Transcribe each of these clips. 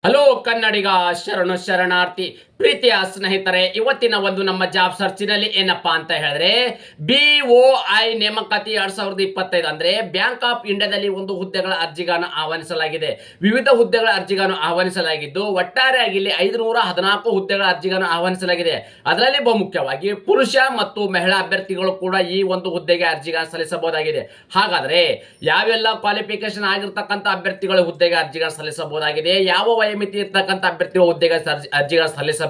Hello ಕನ್ನಡಿಗ ಶರಣು ಶರಣಾರ್ಥಿ ಪ್ರೀತಿಯ ಸ್ನೇಹಿತರೆ, ಇವತ್ತಿನ ಒಂದು ನಮ್ಮ ಜಾಬ್ ಸರ್ಚಿನಲ್ಲಿ ಏನಪ್ಪಾ ಅಂತ ಹೇಳಿದ್ರೆ BOI ನೇಮಕಾತಿ 2025 ಅಂದ್ರೆ ಬ್ಯಾಂಕ್ ಆಫ್ ಇಂಡಿಯಾದಲ್ಲಿ ಒಂದು ಹುದ್ದೆಗಳ ಅರ್ಜಿಗಳನ್ನು ಆಹ್ವಾನಿಸಲಾಗಿದೆ. ವಿವಿಧ ಹುದ್ದೆಗಳ ಅರ್ಜಿಗಳನ್ನು ಆಹ್ವಾನಿಸಲಾಗಿದ್ದು ಒಟ್ಟಾರೆಯಾಗಿ ಇಲ್ಲಿ 514 ಹುದ್ದೆಗಳ ಅರ್ಜಿಗಳನ್ನು ಆಹ್ವಾನಿಸಲಾಗಿದೆ. ಅದರಲ್ಲಿ ಬಹುಮುಖ್ಯವಾಗಿ ಪುರುಷ ಮತ್ತು ಮಹಿಳಾ ಅಭ್ಯರ್ಥಿಗಳು ಕೂಡ ಈ ಒಂದು ಹುದ್ದೆಗೆ ಅರ್ಜಿಗಳನ್ನು ಸಲ್ಲಿಸಬಹುದಾಗಿದೆ. ಹಾಗಾದ್ರೆ ಯಾವೆಲ್ಲ ಕ್ವಾಲಿಫಿಕೇಶನ್ ಆಗಿರ್ತಕ್ಕಂಥ ಅಭ್ಯರ್ಥಿಗಳು ಹುದ್ದೆಗೆ ಅರ್ಜಿಗಳನ್ನು ಸಲ್ಲಿಸಬಹುದಾಗಿದೆ, ಯಾವ ವಯೋಮಿತಿ ಇರ್ತಕ್ಕಂಥ ಅಭ್ಯರ್ಥಿಗಳು ಹುದ್ದೆಗೆ ಅರ್ಜಿಗಳನ್ನು ಸಲ್ಲಿಸಬೇಕಾಗಿದೆ,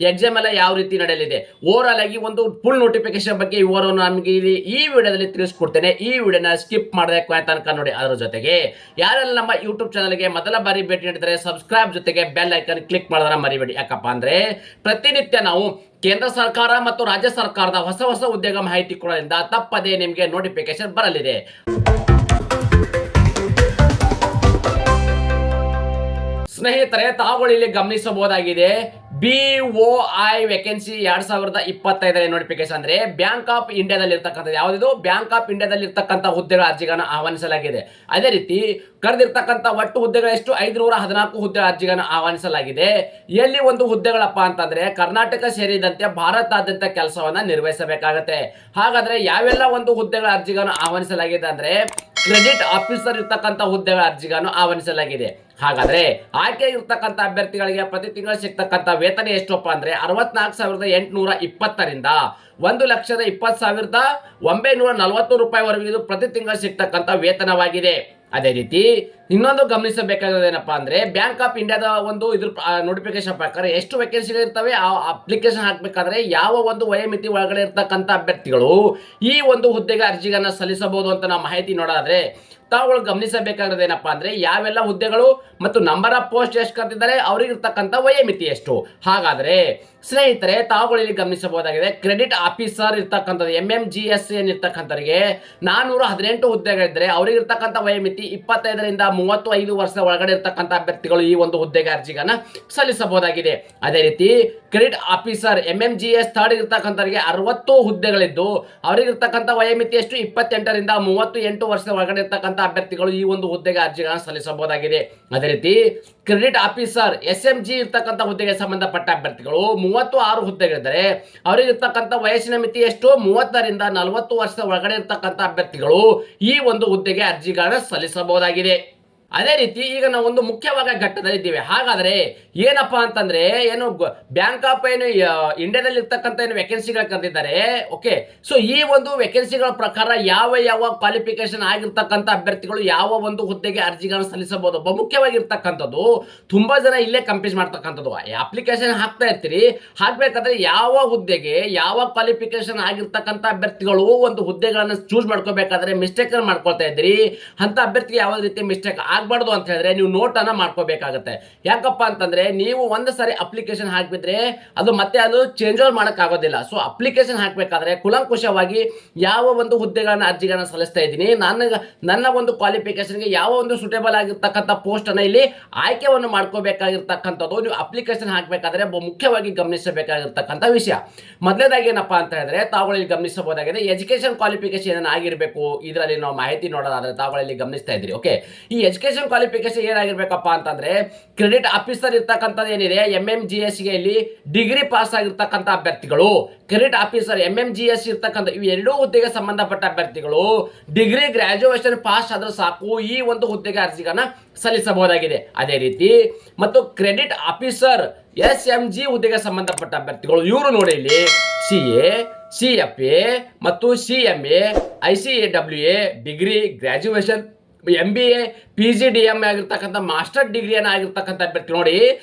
ಎಕ್ಸಾಮ್ ಎಲ್ಲ ಯಾವ ರೀತಿ ನಡೆಯಲಿದೆ, ಓವರಾಲ್ ಆಗಿ ಒಂದು ಫುಲ್ ನೋಟಿಫಿಕೇಶನ್ ಬಗ್ಗೆ ವಿವರವನ್ನು ನಮಗೆ ಈ ವಿಡಿಯೋದಲ್ಲಿ ತಿಳಿಸ್ಕೊಡ್ತೇನೆ. ಈ ವಿಡಿಯೋನ ಸ್ಕಿಪ್ ಮಾಡದೆ ತನಕ ನೋಡಿ. ಅದರ ಜೊತೆಗೆ ಯಾರೆಲ್ಲ ನಮ್ಮ ಯೂಟ್ಯೂಬ್ ಚಾನಲ್ಗೆ ಮೊದಲ ಬಾರಿ ಭೇಟಿ ನೀಡಿದರೆ ಸಬ್ಸ್ಕ್ರೈಬ್ ಜೊತೆಗೆ ಬೆಲ್ ಐಕನ್ ಕ್ಲಿಕ್ ಮಾಡೋದನ್ನ ಮರಿಬೇಡಿ. ಯಾಕಪ್ಪ ಅಂದ್ರೆ ಪ್ರತಿನಿತ್ಯ ನಾವು ಕೇಂದ್ರ ಸರ್ಕಾರ ಮತ್ತು ರಾಜ್ಯ ಸರ್ಕಾರದ ಹೊಸ ಹೊಸ ಉದ್ಯೋಗ ಮಾಹಿತಿ ಕೊಡೋದ್ರಿಂದ ತಪ್ಪದೇ ನಿಮಗೆ ನೋಟಿಫಿಕೇಶನ್ ಬರಲಿದೆ. ಸ್ನೇಹಿತರೆ, ತಾವುಗಳು ಇಲ್ಲಿ ಗಮನಿಸಬಹುದಾಗಿದೆ BOI ವೇಕೆನ್ಸಿ 2025 ನೋಟಿಫಿಕೇಶನ್ ಅಂದ್ರೆ ಬ್ಯಾಂಕ್ ಆಫ್ ಇಂಡಿಯಾದಲ್ಲಿ ಇರ್ತಕ್ಕಂಥ ಯಾವ್ದು ಬ್ಯಾಂಕ್ ಆಫ್ ಇಂಡಿಯಾದಲ್ಲಿ ಇರ್ತಕ್ಕಂಥ ಹುದ್ದೆಗಳ ಅರ್ಜಿಗಳನ್ನು ಆಹ್ವಾನಿಸಲಾಗಿದೆ. ಅದೇ ರೀತಿ ಕರೆದಿರ್ತಕ್ಕಂಥ ಒಟ್ಟು ಹುದ್ದೆಗಳು ಎಷ್ಟು 514 ಹುದ್ದೆಗಳ ಅರ್ಜಿಗಳನ್ನು ಆಹ್ವಾನಿಸಲಾಗಿದೆ. ಎಲ್ಲಿ ಒಂದು ಹುದ್ದೆಗಳಪ್ಪ ಅಂತಂದ್ರೆ ಕರ್ನಾಟಕ ಸೇರಿದಂತೆ ಭಾರತಾದ್ಯಂತ ಕೆಲಸವನ್ನ ನಿರ್ವಹಿಸಬೇಕಾಗತ್ತೆ. ಹಾಗಾದ್ರೆ ಯಾವೆಲ್ಲ ಒಂದು ಹುದ್ದೆಗಳ ಅರ್ಜಿಗಳನ್ನು ಆಹ್ವಾನಿಸಲಾಗಿದೆ ಅಂದ್ರೆ ಕ್ರೆಡಿಟ್ ಆಫೀಸರ್ ಇರ್ತಕ್ಕಂಥ ಹುದ್ದೆಗಳ ಅರ್ಜಿಗಳನ್ನು ಆಹ್ವಾನಿಸಲಾಗಿದೆ. ಹಾಗಾದ್ರೆ ಆಯ್ಕೆ ಇರ್ತಕ್ಕಂಥ ಅಭ್ಯರ್ಥಿಗಳಿಗೆ ಪ್ರತಿ ತಿಂಗಳು ಸಿಗ್ತಕ್ಕಂಥ ವೇತನ ಎಷ್ಟಪ್ಪ ಅಂದ್ರೆ 64,820ರಿಂದ 1,20,940 ರೂಪಾಯಿವರೆಗೂ ಇದು ಪ್ರತಿ ತಿಂಗಳು ಸಿಗ್ತಕ್ಕಂಥ ವೇತನವಾಗಿದೆ. ಅದೇ ರೀತಿ ಇನ್ನೊಂದು ಗಮನಿಸಬೇಕಾಗಿರೋದು ಏನಪ್ಪಾ ಅಂದ್ರೆ ಬ್ಯಾಂಕ್ ಆಫ್ ಇಂಡಿಯಾದ ಒಂದು ಇದ್ರ ನೋಟಿಫಿಕೇಶನ್ ಪ್ರಕಾರ ಎಷ್ಟು ವೇಕೆನ್ಸಿಗಳು ಇರ್ತವೆ, ಆ ಅಪ್ಲಿಕೇಶನ್ ಹಾಕ್ಬೇಕಾದ್ರೆ ಯಾವ ಒಂದು ವಯೋಮಿತಿ ಒಳಗಡೆ ಇರ್ತಕ್ಕಂಥ ಅಭ್ಯರ್ಥಿಗಳು ಈ ಒಂದು ಹುದ್ದೆಗೆ ಅರ್ಜಿಗಳನ್ನ ಸಲ್ಲಿಸಬಹುದು ಅಂತ ನಾವು ಮಾಹಿತಿ ನೋಡೋದಾದ್ರೆ ತಾವುಗಳು ಗಮನಿಸಬೇಕಾಗಿರೋದು ಏನಪ್ಪಾ ಅಂದ್ರೆ ಯಾವೆಲ್ಲ ಹುದ್ದೆಗಳು ಮತ್ತು ನಂಬರ್ ಆಫ್ ಪೋಸ್ಟ್ ಎಷ್ಟು ಕರೆದಿದ್ದಾರೆ, ಅವ್ರಿಗೆ ಇರ್ತಕ್ಕಂಥ ವಯೋಮಿತಿ ಎಷ್ಟು. ಹಾಗಾದ್ರೆ ಸ್ನೇಹಿತರೆ, ತಾವುಗಳು ಇಲ್ಲಿ ಗಮನಿಸಬಹುದಾಗಿದೆ ಕ್ರೆಡಿಟ್ ಆಫೀಸರ್ ಇರ್ತಕ್ಕಂಥದ್ದು MMGS ಏನಿರ್ತಕ್ಕಂಥವರಿಗೆ 418 ಹುದ್ದೆಗಳಿದ್ರೆ ಅವ್ರಿಗೆ ಇರ್ತಕ್ಕಂಥ ವಯೋಮಿತಿ 25ರಿಂದ 35 ವರ್ಷ ಒಳಗಡೆ ಇರ್ತಕ್ಕಂಥ ಅಭ್ಯರ್ಥಿಗಳು ಈ ಒಂದು ಹುದ್ದೆಗೆ ಅರ್ಜಿಗಳನ್ನ ಸಲ್ಲಿಸಬಹುದಾಗಿದೆ. ಅದೇ ರೀತಿ ಕ್ರೆಡಿಟ್ ಆಫೀಸರ್ MMGS ಥರ್ಡ್ ಇರ್ತಕ್ಕಂಥವರಿಗೆ 60 ಹುದ್ದೆಗಳಿದ್ದು ಅವ್ರಿಗೆ ಇರ್ತಕ್ಕಂಥ ವಯೋಮಿತಿ ಎಷ್ಟು 28ರಿಂದ 38 ವರ್ಷ ಒಳಗಡೆ ಇರ್ತಕ್ಕಂಥ ಅಭ್ಯರ್ಥಿಗಳು ಈ ಒಂದು ಹುದ್ದೆಗೆ ಅರ್ಜಿಗಳನ್ನು ಸಲ್ಲಿಸಬಹುದಾಗಿದೆ. ಅದೇ ರೀತಿ ಕ್ರೆಡಿಟ್ ಆಫೀಸರ್ SMG ಇರ್ತಕ್ಕಂಥ ಹುದ್ದೆಗೆ ಸಂಬಂಧಪಟ್ಟ ಅಭ್ಯರ್ಥಿಗಳು 36 ಹುದ್ದೆಗಳಿದ್ದಾರೆ. ಅವರಿಗೆ ಇರ್ತಕ್ಕಂಥ ವಯಸ್ಸಿನ ಮಿತಿ ಎಷ್ಟು 30ರಿಂದ 40 ವರ್ಷದ ಒಳಗಡೆ ಇರ್ತಕ್ಕಂಥ ಅಭ್ಯರ್ಥಿಗಳು ಈ ಒಂದು ಹುದ್ದೆಗೆ ಅರ್ಜಿಗಳನ್ನು ಸಲ್ಲಿಸಬಹುದಾಗಿದೆ. ಅದೇ ರೀತಿ ಈಗ ನಾವು ಒಂದು ಮುಖ್ಯವಾದ ಘಟ್ಟದಲ್ಲಿ ಇದ್ದೀವಿ. ಹಾಗಾದ್ರೆ ಏನಪ್ಪಾ ಅಂತಂದ್ರೆ ಏನು ಬ್ಯಾಂಕ್ ಆಫ್ ಏನು ಇಂಡಿಯಾದಲ್ಲಿ ಇರ್ತಕ್ಕಂಥ ಏನು ವೇಕೆನ್ಸಿಗಳು ಕರೆದಿದ್ದಾರೆ. ಓಕೆ, ಸೊ ಈ ಒಂದು ವೇಕೆನ್ಸಿಗಳ ಪ್ರಕಾರ ಯಾವ ಯಾವ ಕ್ವಾಲಿಫಿಕೇಶನ್ ಆಗಿರ್ತಕ್ಕಂಥ ಅಭ್ಯರ್ಥಿಗಳು ಯಾವ ಒಂದು ಹುದ್ದೆಗೆ ಅರ್ಜಿಗಳನ್ನು ಸಲ್ಲಿಸಬಹುದು. ಬಹುಮುಖ್ಯವಾಗಿರ್ತಕ್ಕಂಥದ್ದು ತುಂಬಾ ಜನ ಇಲ್ಲೇ ಕಂಪ್ಯೂಸ್ ಮಾಡ್ತಕ್ಕಂಥದ್ದು ಅಪ್ಲಿಕೇಶನ್ ಹಾಕ್ತಾ ಇರ್ತೀರಿ, ಹಾಕ್ಬೇಕಾದ್ರೆ ಯಾವ ಹುದ್ದೆಗೆ ಯಾವ ಕ್ವಾಲಿಫಿಕೇಶನ್ ಆಗಿರ್ತಕ್ಕಂಥ ಅಭ್ಯರ್ಥಿಗಳು ಒಂದು ಹುದ್ದೆಗಳನ್ನು ಚೂಸ್ ಮಾಡ್ಕೋಬೇಕಾದ್ರೆ ಮಿಸ್ಟೇಕ್ ಮಾಡ್ಕೊಳ್ತಾ ಇದ್ದೀರಿ. ಅಂತ ಅಭ್ಯರ್ಥಿಗೆ ಯಾವ ರೀತಿ ಮಿಸ್ಟೇಕ್ ಆಗ್ಬಾರ್ದು ಅಂತ ಹೇಳಿದ್ರೆ ನೀವು ನೋಟ್ ಅನ್ನ ಮಾಡ್ಕೋಬೇಕಾಗತ್ತೆ. ಯಾಕಪ್ಪ ಅಂತಂದ್ರೆ ನೀವು ಒಂದು ಸಾರಿ ಅಪ್ಲಿಕೇಶನ್ ಹಾಕ್ಬಿಟ್ರೆ ಅದು ಮತ್ತೆ ಅದು ಚೇಂಜ್ ಓವರ್ ಮಾಡಕ್ ಆಗೋದಿಲ್ಲ. ಸೊ ಅಪ್ಲಿಕೇಶನ್ ಹಾಕ್ಬೇಕಾದ್ರೆ ಕುಲಂಕುಷವಾಗಿ ಯಾವ ಒಂದು ಹುದ್ದೆಗಳನ್ನ ಅರ್ಜಿಗಳನ್ನ ಸಲ್ಲಿಸ್ತಾ ಇದ್ದೀನಿ, ನನ್ನ ಒಂದು ಕ್ವಾಲಿಫಿಕೇಶನ್ಗೆ ಯಾವ ಒಂದು ಸೂಟೇಬಲ್ ಆಗಿರ್ತಕ್ಕಂಥ ಪೋಸ್ಟ್ ಅನ್ನ ಇಲ್ಲಿ ಆಯ್ಕೆಯನ್ನು ಮಾಡ್ಕೋಬೇಕಾಗಿರ್ತಕ್ಕಂಥದ್ದು ನೀವು ಅಪ್ಲಿಕೇಶನ್ ಹಾಕ್ಬೇಕಾದ್ರೆ ಮುಖ್ಯವಾಗಿ ಗಮನಿಸಬೇಕಾಗಿರ್ತಕ್ಕಂಥ ವಿಷಯ. ಮೊದಲನೇದಾಗಿ ಏನಪ್ಪಾ ಅಂತ ಹೇಳಿದ್ರೆ ತಾವುಗಳಲ್ಲಿ ಗಮನಿಸಬಹುದಾಗಿದೆ ಎಜುಕೇಶನ್ ಕ್ವಾಲಿಫಿಕೇಶನ್ ಏನಾಗಿರ್ಬೇಕು. ಇದರಲ್ಲಿ ನಾವು ಮಾಹಿತಿ ನೋಡೋದಾದ್ರೆ ತಾವುಗಳಲ್ಲಿ ಗಮನಿಸ್ತಾ ಇದ್ರಿ. ಓಕೆ, ಈ ಎಜುಕೇಶನ್ ಕ್ವಾಲಿಫಿಕೇಶನ್ ಏನಾಗಿರ್ಬೇಕಪ್ಪ ಅಂತಂದ್ರೆ ಕ್ರೆಡಿಟ್ ಆಫೀಸರ್ ಇರ್ತಕ್ಕಂಥದ್ದು ಏನಿದೆ MMGS ಗೆ ಇಲ್ಲಿ ಡಿಗ್ರಿ ಪಾಸ್ ಆಗಿರ್ತಕ್ಕಂಥ ಅಭ್ಯರ್ಥಿಗಳು, ಕ್ರೆಡಿಟ್ ಆಫೀಸರ್ MMGS ಇರ್ತಕ್ಕಂಥ ಇವು ಎರಡೂ ಹುದ್ದೆಗೆ ಸಂಬಂಧಪಟ್ಟ ಅಭ್ಯರ್ಥಿಗಳು ಡಿಗ್ರಿ ಗ್ರಾಜುಯೇಷನ್ ಪಾಸ್ ಆದ್ರೆ ಸಾಕು ಈ ಒಂದು ಹುದ್ದೆಗೆ ಅರ್ಜಿಗಳನ್ನ ಸಲ್ಲಿಸಬಹುದಾಗಿದೆ. ಅದೇ ರೀತಿ ಮತ್ತು ಕ್ರೆಡಿಟ್ ಆಫೀಸರ್ SMG ಹುದ್ದೆಗೆ ಸಂಬಂಧಪಟ್ಟ ಅಭ್ಯರ್ಥಿಗಳು ಇವರು ನೋಡಿ ಇಲ್ಲಿ CA, CFA ಮತ್ತು CMA, ICAWA degree graduation MBA, PGDM ಆಗಿರ್ತಕ್ಕಂಥ ಮಾಸ್ಟರ್ ಡಿಗ್ರಿಯನ್ನು ಆಗಿರ್ತಕ್ಕಂಥ ಅಭ್ಯರ್ಥಿ ನೋಡಿ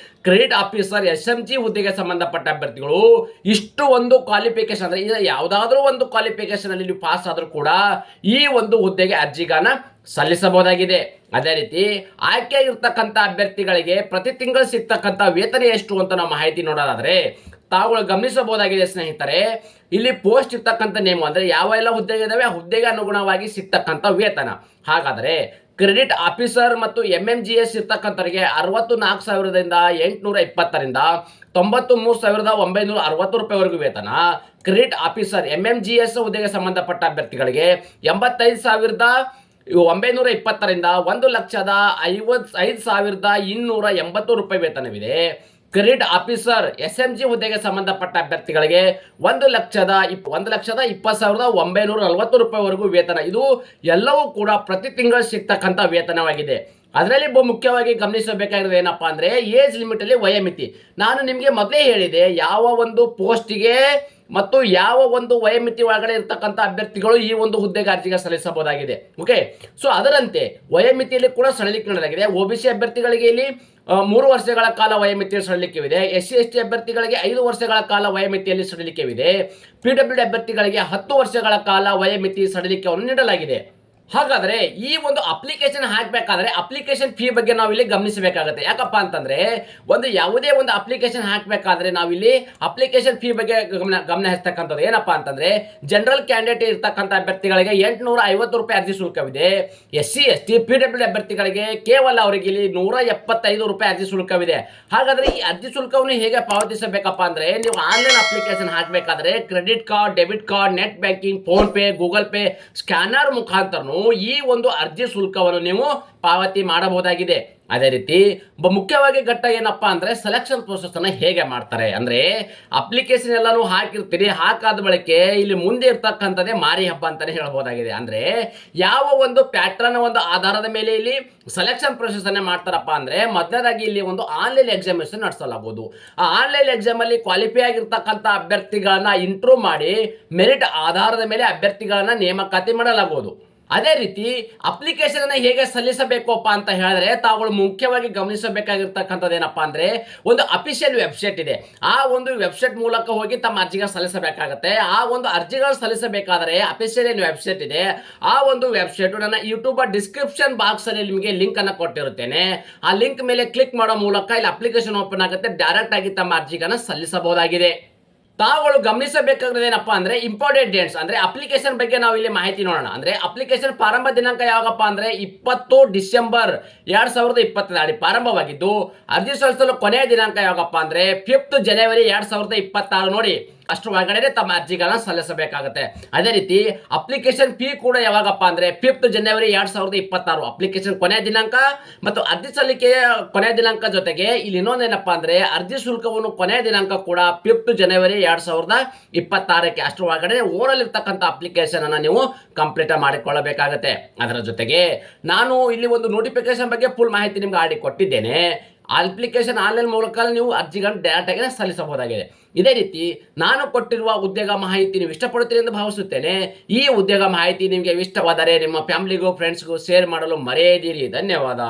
ಕ್ರೆಡಿಟ್ ಆಫೀಸರ್ SMG ಹುದ್ದೆಗೆ ಸಂಬಂಧಪಟ್ಟ ಅಭ್ಯರ್ಥಿಗಳು ಇಷ್ಟು ಒಂದು ಕ್ವಾಲಿಫಿಕೇಶನ್ ಅಂದ್ರೆ ಇದು ಯಾವುದಾದ್ರೂ ಒಂದು ಕ್ವಾಲಿಫಿಕೇಶನ್ ಅಲ್ಲಿ ನೀವು ಪಾಸ್ ಆದ್ರೂ ಕೂಡ ಈ ಒಂದು ಹುದ್ದೆಗೆ ಅರ್ಜಿಗಳನ್ನ ಸಲ್ಲಿಸಬಹುದಾಗಿದೆ. ಅದೇ ರೀತಿ ಆಯ್ಕೆ ಇರ್ತಕ್ಕಂಥ ಅಭ್ಯರ್ಥಿಗಳಿಗೆ ಪ್ರತಿ ತಿಂಗಳು ಸಿಗ್ತಕ್ಕಂಥ ವೇತನ ಎಷ್ಟು ಅಂತ ನಾವು ಮಾಹಿತಿ ನೋಡೋದಾದ್ರೆ ತಾವುಗಳು ಗಮನಿಸಬಹುದಾಗಿದೆ. ಸ್ನೇಹಿತರೆ, ಇಲ್ಲಿ ಪೋಸ್ಟ್ ಇರ್ತಕ್ಕಂಥ ನೇಮ್ ಅಂದ್ರೆ ಯಾವ ಎಲ್ಲ ಹುದ್ದೆಗೆ ಇದಾವೆ ಆ ಹುದ್ದೆಗೆ ಅನುಗುಣವಾಗಿ ಸಿಗ್ತಕ್ಕಂಥ ವೇತನ. ಹಾಗಾದ್ರೆ ಕ್ರೆಡಿಟ್ ಆಫೀಸರ್ ಮತ್ತು MMGS ಇರ್ತಕ್ಕಂಥವರಿಗೆ 64,820ರಿಂದ 93,960 ರೂಪಾಯಿವರೆಗೂ ವೇತನ. ಕ್ರೆಡಿಟ್ ಆಫೀಸರ್ MMGS ಹುದ್ದೆಗೆ ಸಂಬಂಧಪಟ್ಟ ಅಭ್ಯರ್ಥಿಗಳಿಗೆ 85,000 920ರಿಂದ 1,55,280 ವೇತನವಿದೆ. ಕ್ರೆಡಿಟ್ ಆಫೀಸರ್ SMG ಹುದ್ದೆಗೆ ಸಂಬಂಧಪಟ್ಟ ಅಭ್ಯರ್ಥಿಗಳಿಗೆ 1,20,20,940 ವರೆಗೂ ವೇತನ. ಇದು ಎಲ್ಲವೂ ಕೂಡ ಪ್ರತಿ ತಿಂಗಳು ಸಿಗ್ತಕ್ಕಂಥ ವೇತನವಾಗಿದೆ. ಅದರಲ್ಲಿ ಮುಖ್ಯವಾಗಿ ಗಮನಿಸಬೇಕಾಗಿರೋದು ಏನಪ್ಪಾ ಅಂದ್ರೆ ಏಜ್ ಲಿಮಿಟ್ ಅಲ್ಲಿ ವಯೋಮಿತಿ. ನಾನು ನಿಮಗೆ ಮೊದಲೇ ಹೇಳಿದೆ, ಯಾವ ಒಂದು ಪೋಸ್ಟಿಗೆ ಮತ್ತು ಯಾವ ಒಂದು ವಯೋಮಿತಿ ಒಳಗಡೆ ಇರ್ತಕ್ಕಂಥ ಅಭ್ಯರ್ಥಿಗಳು ಈ ಒಂದು ಹುದ್ದೆಗೆ ಅರ್ಜಿಗೆ ಸಲ್ಲಿಸಬಹುದಾಗಿದೆ. ಓಕೆ, ಸೊ ಅದರಂತೆ ವಯೋಮಿತಿಯಲ್ಲಿ ಕೂಡ ಸಡಿಲಿಕೆ ನೀಡಲಾಗಿದೆ. OBC ಅಭ್ಯರ್ಥಿಗಳಿಗೆ ಇಲ್ಲಿ 3 ವರ್ಷಗಳ ಕಾಲ ವಯೋಮಿತಿಯಲ್ಲಿ ಸಡಿಲಿಕೆವಿದೆ. SC/ST ಅಭ್ಯರ್ಥಿಗಳಿಗೆ 5 ವರ್ಷಗಳ ಕಾಲ ವಯೋಮಿತಿಯಲ್ಲಿ ಸಡಿಲಿಕೆವಿದೆ. PWD ಅಭ್ಯರ್ಥಿಗಳಿಗೆ 10 ವರ್ಷಗಳ ಕಾಲ ವಯೋಮಿತಿ ಸಡಿಲಿಕೆಯನ್ನು ನೀಡಲಾಗಿದೆ. ಹಾಗಾದ್ರೆ ಈ ಒಂದು ಅಪ್ಲಿಕೇಶನ್ ಹಾಕಬೇಕಾದ್ರೆ ಅಪ್ಲಿಕೇಶನ್ ಫೀ ಬಗ್ಗೆ ನಾವು ಇಲ್ಲಿ ಗಮನಿಸಬೇಕಾಗುತ್ತೆ. ಯಾಕಪ್ಪ ಅಂತಂದ್ರೆ ಯಾವುದೇ ಒಂದು ಅಪ್ಲಿಕೇಶನ್ ಹಾಕಬೇಕಾದ್ರೆ ನಾವಿಲ್ಲಿ ಅಪ್ಲಿಕೇಶನ್ ಫೀ ಬಗ್ಗೆ ಗಮನ ಹರಿಸ್ತಕ್ಕಂಥದ್ದು ಏನಪ್ಪಾ ಅಂತಂದ್ರೆ ಜನರಲ್ ಕ್ಯಾಂಡಿಡೇಟ್ ಇರ್ತಕ್ಕಂಥ ಅಭ್ಯರ್ಥಿಗಳಿಗೆ 850 ರೂಪಾಯಿ ಅರ್ಜಿ ಶುಲ್ಕವಿದೆ. SC/ST PWD ಅಭ್ಯರ್ಥಿಗಳಿಗೆ ಕೇವಲ ಅವರಿಗೆ ಇಲ್ಲಿ 175 ರೂಪಾಯಿ ಅರ್ಜಿ ಶುಲ್ಕವಿದೆ. ಹಾಗಾದ್ರೆ ಈ ಅರ್ಜಿ ಶುಲ್ಕವನ್ನು ಹೇಗೆ ಪಾವತಿಸಬೇಕಪ್ಪ ಅಂದ್ರೆ ನೀವು ಆನ್ಲೈನ್ ಅಪ್ಲಿಕೇಶನ್ ಹಾಕಬೇಕಾದ್ರೆ credit card, debit card, net banking, PhonePe, Google pay scanner ಮುಖಾಂತರ ಈ ಒಂದು ಅರ್ಜಿ ಶುಲ್ಕವನ್ನು ನೀವು ಪಾವತಿ ಮಾಡಬಹುದಾಗಿದೆ. ಅದೇ ರೀತಿ ಮುಖ್ಯವಾಗಿ ಘಟ್ಟ ಏನಪ್ಪಾ ಅಂದ್ರೆ ಸೆಲೆಕ್ಷನ್ ಪ್ರೋಸೆಸ್ ಅನ್ನ ಹೇಗೆ ಮಾಡ್ತಾರೆ ಅಂದ್ರೆ ಅಪ್ಲಿಕೇಶನ್ ಎಲ್ಲಾನು ಹಾಕಿರ್ತೀರಿ, ಹಾಕಾದ ಬಳಿಕ ಇಲ್ಲಿ ಮುಂದೆ ಇರ್ತಕ್ಕಂಥದ್ದೇ ಮಾರಿ ಹಬ್ಬ ಅಂತಾನೆ ಹೇಳಬಹುದಾಗಿದೆ. ಅಂದ್ರೆ ಯಾವ ಒಂದು ಪ್ಯಾಟರ್ನ್ ಒಂದು ಆಧಾರದ ಮೇಲೆ ಇಲ್ಲಿ ಸೆಲೆಕ್ಷನ್ ಪ್ರೋಸೆಸ್ ಅನ್ನ ಮಾಡ್ತಾರಪ್ಪ ಅಂದ್ರೆ ಮೊದಲನೇದಾಗಿ ಇಲ್ಲಿ ಒಂದು ಆನ್ಲೈನ್ ಎಕ್ಸಾಮಿನೇಷನ್ ನಡೆಸಲಾಗುವುದು. ಆ ಆನ್ಲೈನ್ ಎಕ್ಸಾಮ್ ಅಲ್ಲಿ ಕ್ವಾಲಿಫೈ ಆಗಿರ್ತಕ್ಕಂಥ ಅಭ್ಯರ್ಥಿಗಳನ್ನ ಇಂಟ್ರೂ ಮಾಡಿ ಮೆರಿಟ್ ಆಧಾರದ ಮೇಲೆ ಅಭ್ಯರ್ಥಿಗಳನ್ನ ನೇಮಕಾತಿ ಮಾಡಲಾಗುವುದು. ಅದೇ ರೀತಿ ಅಪ್ಲಿಕೇಶನ್ ಅನ್ನ ಹೇಗೆ ಸಲ್ಲಿಸಬೇಕಪ್ಪ ಅಂತ ಹೇಳಿದ್ರೆ ತಾವುಗಳು ಮುಖ್ಯವಾಗಿ ಗಮನಿಸಬೇಕಾಗಿರ್ತಕ್ಕಂಥದ್ದು ಏನಪ್ಪಾ ಅಂದ್ರೆ ಒಂದು ಅಫಿಷಿಯಲ್ ವೆಬ್ಸೈಟ್ ಇದೆ. ಆ ಒಂದು ವೆಬ್ಸೈಟ್ ಮೂಲಕ ಹೋಗಿ ತಮ್ಮ ಅರ್ಜಿಗಳು ಸಲ್ಲಿಸಬೇಕಾಗುತ್ತೆ. ಆ ಒಂದು ಅರ್ಜಿಗಳು ಸಲ್ಲಿಸಬೇಕಾದ್ರೆ ಅಫಿಷಿಯಲ್ ವೆಬ್ಸೈಟ್ ಇದೆ. ಆ ಒಂದು ವೆಬ್ಸೈಟ್ ನನ್ನ ಯೂಟ್ಯೂಬ್ ಡಿಸ್ಕ್ರಿಪ್ಷನ್ ಬಾಕ್ಸ್ ಅಲ್ಲಿ ನಿಮಗೆ ಲಿಂಕ್ ಅನ್ನ ಕೊಟ್ಟಿರುತ್ತೇನೆ. ಆ ಲಿಂಕ್ ಮೇಲೆ ಕ್ಲಿಕ್ ಮಾಡೋ ಮೂಲಕ ಇಲ್ಲಿ ಅಪ್ಲಿಕೇಶನ್ ಓಪನ್ ಆಗುತ್ತೆ. ಡೈರೆಕ್ಟ್ ಆಗಿ ತಮ್ಮ ಅರ್ಜಿಗಳನ್ನ ಸಲ್ಲಿಸಬಹುದಾಗಿದೆ. ತಾವುಗಳು ಗಮನಿಸಬೇಕಾದ್ರೆ ಏನಪ್ಪಾ ಅಂದ್ರೆ ಇಂಪಾರ್ಟೆಂಟ್ ಡೇಟ್ಸ್ ಅಂದ್ರೆ ಅಪ್ಲಿಕೇಶನ್ ಬಗ್ಗೆ ನಾವು ಇಲ್ಲಿ ಮಾಹಿತಿ ನೋಡೋಣ. ಅಂದ್ರೆ ಅಪ್ಲಿಕೇಶನ್ ಪ್ರಾರಂಭ ದಿನಾಂಕ ಯಾವಾಗಪ್ಪ ಅಂದ್ರೆ 20 ಡಿಸೆಂಬರ್ 2020 ಪ್ರಾರಂಭವಾಗಿದ್ದು ಅರ್ಜಿ ಸಲ್ಲಿಸಲು ಕೊನೆಯ ದಿನಾಂಕ ಯಾವಾಗಪ್ಪ ಅಂದ್ರೆ 5 ಜನವರಿ 2026 ನೋಡಿ. ಅಷ್ಟು ಒಳಗಡೆ ತಮ್ಮ ಅರ್ಜಿಗಳನ್ನ ಸಲ್ಲಿಸಬೇಕಾಗುತ್ತೆ. ಅದೇ ರೀತಿ ಅಪ್ಲಿಕೇಶನ್ ಫೀ ಕೂಡ ಯಾವಾಗಪ್ಪ ಅಂದ್ರೆ 5 ಜನವರಿ 2026 ಅಪ್ಲಿಕೇಶನ್ ಕೊನೆಯ ದಿನಾಂಕ ಮತ್ತು ಅರ್ಜಿ ಸಲ್ಲಿಕೆಯ ಕೊನೆಯ ದಿನಾಂಕ ಜೊತೆಗೆ ಇಲ್ಲಿ ಇನ್ನೊಂದೇನಪ್ಪಾ ಅಂದ್ರೆ ಅರ್ಜಿ ಶುಲ್ಕವನ್ನು ಕೊನೆಯ ದಿನಾಂಕ ಕೂಡ 5 ಜನವರಿ 2026 ಅಷ್ಟು ಒಳಗಡೆ ಓರಲ್ ಇರ್ತಕ್ಕಂಥ ಅಪ್ಲಿಕೇಶನ್ ಅನ್ನ ನೀವು ಕಂಪ್ಲೀಟ್ ಮಾಡಿಕೊಳ್ಳಬೇಕಾಗುತ್ತೆ. ಅದರ ಜೊತೆಗೆ ನಾನು ಇಲ್ಲಿ ಒಂದು ನೋಟಿಫಿಕೇಶನ್ ಬಗ್ಗೆ ಫುಲ್ ಮಾಹಿತಿ ನಿಮ್ಗೆ ಆಡಿ ಕೊಟ್ಟಿದ್ದೇನೆ. ಅಪ್ಲಿಕೇಶನ್ ಆನ್ಲೈನ್ ಮೂಲಕ ನೀವು ಅರ್ಜಿಗಳನ್ನು ಡೈರೆಕ್ಟ್ ಆಗಿ ಸಲ್ಲಿಸಬಹುದಾಗಿದೆ. ಇದೇ ರೀತಿ ನಾನು ಕೊಟ್ಟಿರುವ ಉದ್ಯೋಗ ಮಾಹಿತಿ ನೀವು ಇಷ್ಟಪಡುತ್ತೀರಿ ಎಂದು ಭಾವಿಸುತ್ತೇನೆ. ಈ ಉದ್ಯೋಗ ಮಾಹಿತಿ ನಿಮಗೆ ಇಷ್ಟವಾದರೆ ನಿಮ್ಮ ಫ್ಯಾಮಿಲಿಗೂ ಫ್ರೆಂಡ್ಸ್ಗೂ ಶೇರ್ ಮಾಡಲು ಮರೆಯದಿರಿ. ಧನ್ಯವಾದ.